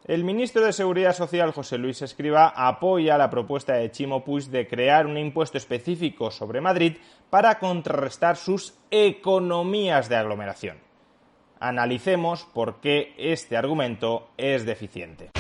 El ministro de Seguridad Social, José Luis Escrivá, apoya la propuesta de Ximo Puig de crear un impuesto específico sobre Madrid para contrarrestar sus economías de aglomeración. Analicemos por qué este argumento es deficiente.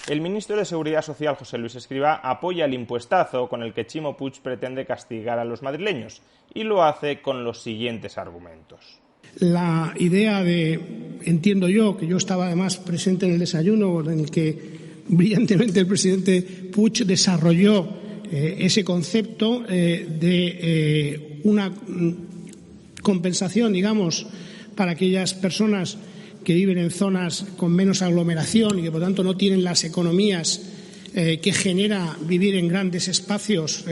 El ministro de Seguridad Social, José Luis Escrivá, apoya el impuestazo con el que Ximo Puig pretende castigar a los madrileños y lo hace con los siguientes argumentos. La idea entiendo yo, que yo estaba además presente en el desayuno en el que brillantemente el presidente Puig desarrolló ese concepto de una compensación, digamos, para aquellas personas que viven en zonas con menos aglomeración y que por tanto no tienen las economías que genera vivir en grandes espacios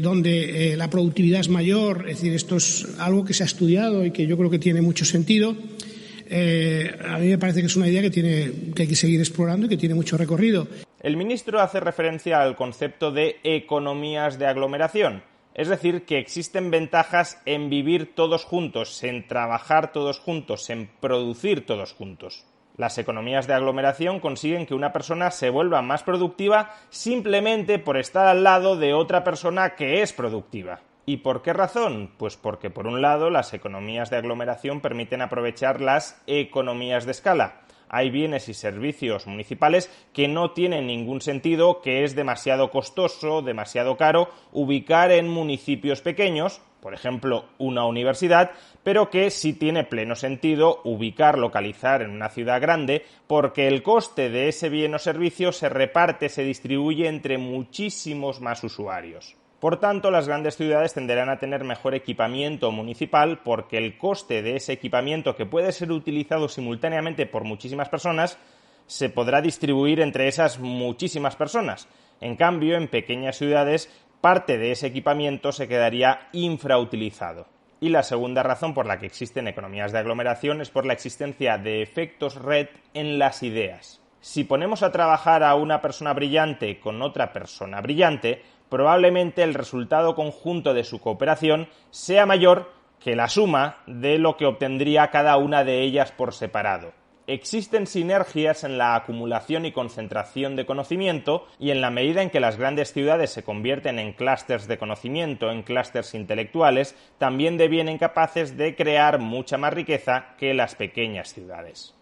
donde la productividad es mayor. Es decir, esto es algo que se ha estudiado y que yo creo que tiene mucho sentido. A mí me parece que es una idea que hay que seguir explorando y que tiene mucho recorrido. El ministro hace referencia al concepto de economías de aglomeración, es decir, que existen ventajas en vivir todos juntos, en trabajar todos juntos, en producir todos juntos. Las economías de aglomeración consiguen que una persona se vuelva más productiva simplemente por estar al lado de otra persona que es productiva. ¿Y por qué razón? Pues porque, por un lado, las economías de aglomeración permiten aprovechar las economías de escala. Hay bienes y servicios municipales que no tienen ningún sentido, que es demasiado costoso, demasiado caro ubicar en municipios pequeños, por ejemplo, una universidad, pero que sí tiene pleno sentido localizar en una ciudad grande, porque el coste de ese bien o servicio se reparte, se distribuye entre muchísimos más usuarios. Por tanto, las grandes ciudades tenderán a tener mejor equipamiento municipal porque el coste de ese equipamiento, que puede ser utilizado simultáneamente por muchísimas personas, se podrá distribuir entre esas muchísimas personas. En cambio, en pequeñas ciudades, parte de ese equipamiento se quedaría infrautilizado. Y la segunda razón por la que existen economías de aglomeración es por la existencia de efectos red en las ideas. Si ponemos a trabajar a una persona brillante con otra persona brillante, probablemente el resultado conjunto de su cooperación sea mayor que la suma de lo que obtendría cada una de ellas por separado. Existen sinergias en la acumulación y concentración de conocimiento, y en la medida en que las grandes ciudades se convierten en clústeres de conocimiento, en clústeres intelectuales, también devienen capaces de crear mucha más riqueza que las pequeñas ciudades.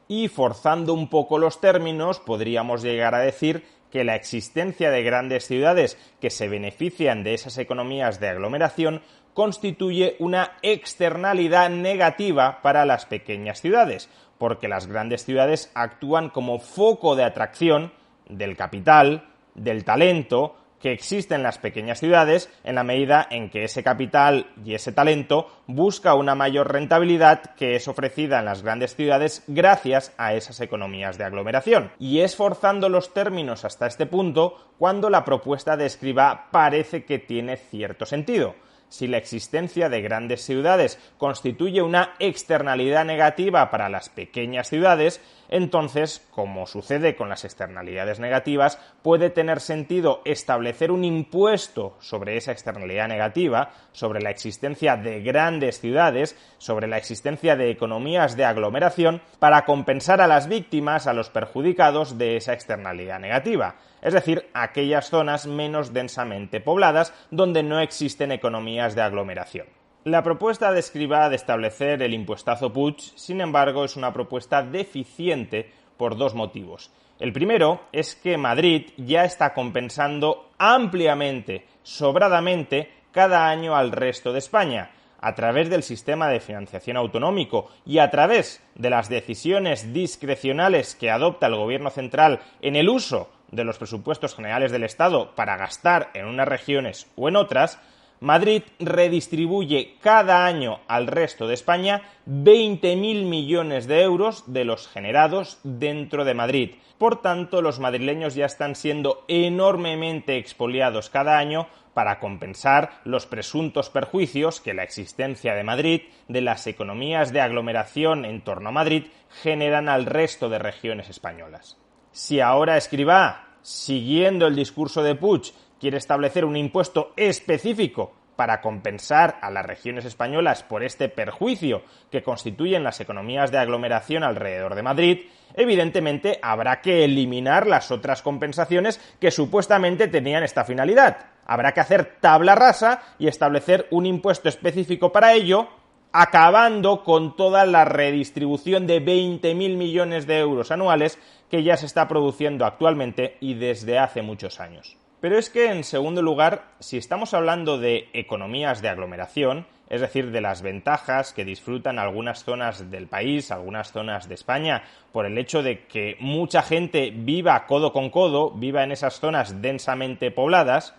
Y forzando un poco los términos, podríamos llegar a decir que la existencia de grandes ciudades que se benefician de esas economías de aglomeración constituye una externalidad negativa para las pequeñas ciudades, porque las grandes ciudades actúan como foco de atracción del capital, del talento que existe en las pequeñas ciudades, en la medida en que ese capital y ese talento busca una mayor rentabilidad que es ofrecida en las grandes ciudades gracias a esas economías de aglomeración. Y es forzando los términos hasta este punto cuando la propuesta de Escrivá parece que tiene cierto sentido. Si la existencia de grandes ciudades constituye una externalidad negativa para las pequeñas ciudades, entonces, como sucede con las externalidades negativas, puede tener sentido establecer un impuesto sobre esa externalidad negativa, sobre la existencia de grandes ciudades, sobre la existencia de economías de aglomeración, para compensar a las víctimas, a los perjudicados de esa externalidad negativa. Es decir, aquellas zonas menos densamente pobladas donde no existen economías de aglomeración. La propuesta de Escrivá de establecer el impuestazo Puig, sin embargo, es una propuesta deficiente por dos motivos. El primero es que Madrid ya está compensando ampliamente, sobradamente, cada año al resto de España, a través del sistema de financiación autonómico y a través de las decisiones discrecionales que adopta el Gobierno central en el uso de los presupuestos generales del Estado para gastar en unas regiones o en otras. Madrid redistribuye cada año al resto de España 20.000 millones de euros de los generados dentro de Madrid. Por tanto, los madrileños ya están siendo enormemente expoliados cada año para compensar los presuntos perjuicios que la existencia de Madrid, de las economías de aglomeración en torno a Madrid, generan al resto de regiones españolas. Si ahora Escrivá, siguiendo el discurso de Puig, quiere establecer un impuesto específico para compensar a las regiones españolas por este perjuicio que constituyen las economías de aglomeración alrededor de Madrid, evidentemente habrá que eliminar las otras compensaciones que supuestamente tenían esta finalidad. Habrá que hacer tabla rasa y establecer un impuesto específico para ello, acabando con toda la redistribución de 20.000 millones de euros anuales que ya se está produciendo actualmente y desde hace muchos años. Pero es que, en segundo lugar, si estamos hablando de economías de aglomeración, es decir, de las ventajas que disfrutan algunas zonas del país, algunas zonas de España, por el hecho de que mucha gente viva codo con codo, viva en esas zonas densamente pobladas,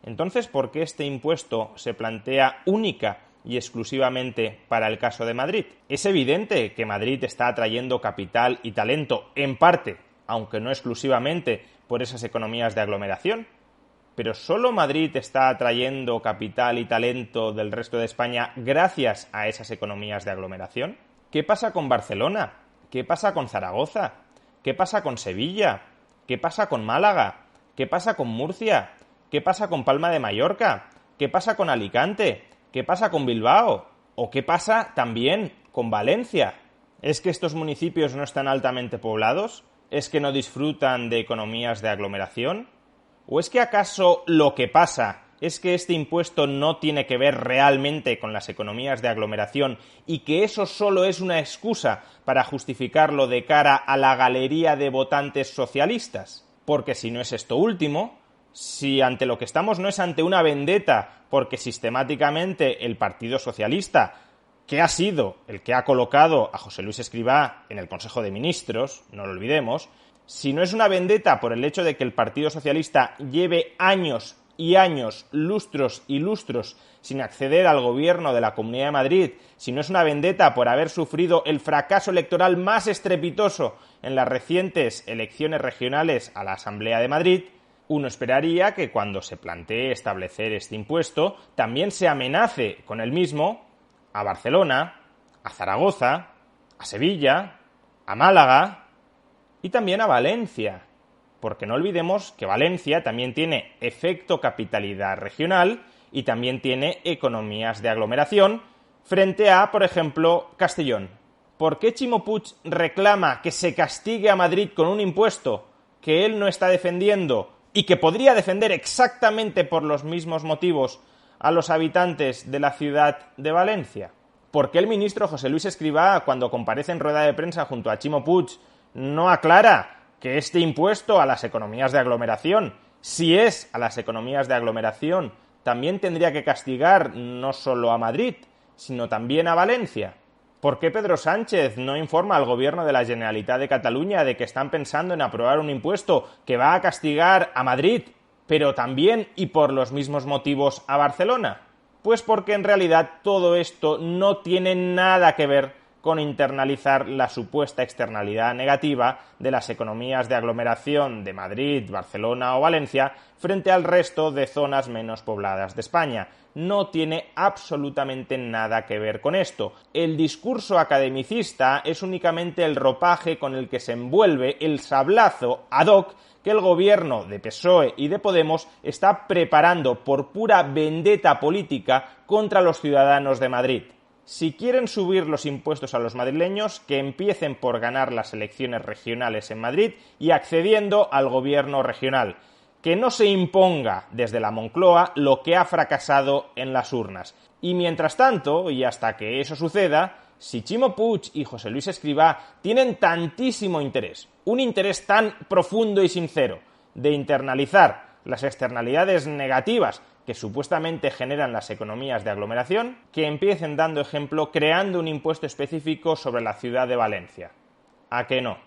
entonces, ¿por qué este impuesto se plantea única y exclusivamente para el caso de Madrid? Es evidente que Madrid está atrayendo capital y talento, en parte, aunque no exclusivamente, por esas economías de aglomeración. ¿Pero solo Madrid está atrayendo capital y talento del resto de España gracias a esas economías de aglomeración? ¿Qué pasa con Barcelona? ¿Qué pasa con Zaragoza? ¿Qué pasa con Sevilla? ¿Qué pasa con Málaga? ¿Qué pasa con Murcia? ¿Qué pasa con Palma de Mallorca? ¿Qué pasa con Alicante? ¿Qué pasa con Bilbao? ¿O qué pasa también con Valencia? ¿Es que estos municipios no están altamente poblados? ¿Es que no disfrutan de economías de aglomeración? ¿O es que acaso lo que pasa es que este impuesto no tiene que ver realmente con las economías de aglomeración y que eso solo es una excusa para justificarlo de cara a la galería de votantes socialistas? Porque si no es esto último, si ante lo que estamos no es ante una vendetta porque sistemáticamente el Partido Socialista, que ha sido el que ha colocado a José Luis Escrivá en el Consejo de Ministros, no lo olvidemos, si no es una vendetta por el hecho de que el Partido Socialista lleve años y años, lustros y lustros, sin acceder al gobierno de la Comunidad de Madrid, si no es una vendetta por haber sufrido el fracaso electoral más estrepitoso en las recientes elecciones regionales a la Asamblea de Madrid, uno esperaría que cuando se plantee establecer este impuesto también se amenace con el mismo a Barcelona, a Zaragoza, a Sevilla, a Málaga y también a Valencia, porque no olvidemos que Valencia también tiene efecto capitalidad regional y también tiene economías de aglomeración frente a, por ejemplo, Castellón. ¿Por qué Ximo Puig reclama que se castigue a Madrid con un impuesto que él no está defendiendo y que podría defender exactamente por los mismos motivos a los habitantes de la ciudad de Valencia? ¿Por qué el ministro José Luis Escrivá, cuando comparece en rueda de prensa junto a Ximo Puig, no aclara que este impuesto a las economías de aglomeración, si es a las economías de aglomeración, también tendría que castigar no solo a Madrid, sino también a Valencia? ¿Por qué Pedro Sánchez no informa al gobierno de la Generalitat de Cataluña de que están pensando en aprobar un impuesto que va a castigar a Madrid, pero también y por los mismos motivos a Barcelona? Pues porque en realidad todo esto no tiene nada que ver con internalizar la supuesta externalidad negativa de las economías de aglomeración de Madrid, Barcelona o Valencia frente al resto de zonas menos pobladas de España. No tiene absolutamente nada que ver con esto. El discurso academicista es únicamente el ropaje con el que se envuelve el sablazo ad hoc que el gobierno de PSOE y de Podemos está preparando por pura vendetta política contra los ciudadanos de Madrid. Si quieren subir los impuestos a los madrileños, que empiecen por ganar las elecciones regionales en Madrid y accediendo al gobierno regional. Que no se imponga desde la Moncloa lo que ha fracasado en las urnas. Y mientras tanto, y hasta que eso suceda, si Ximo Puig y José Luis Escrivá tienen tantísimo interés, un interés tan profundo y sincero, de internalizar las externalidades negativas que supuestamente generan las economías de aglomeración, que empiecen dando ejemplo creando un impuesto específico sobre la ciudad de Valencia. ¿A que no?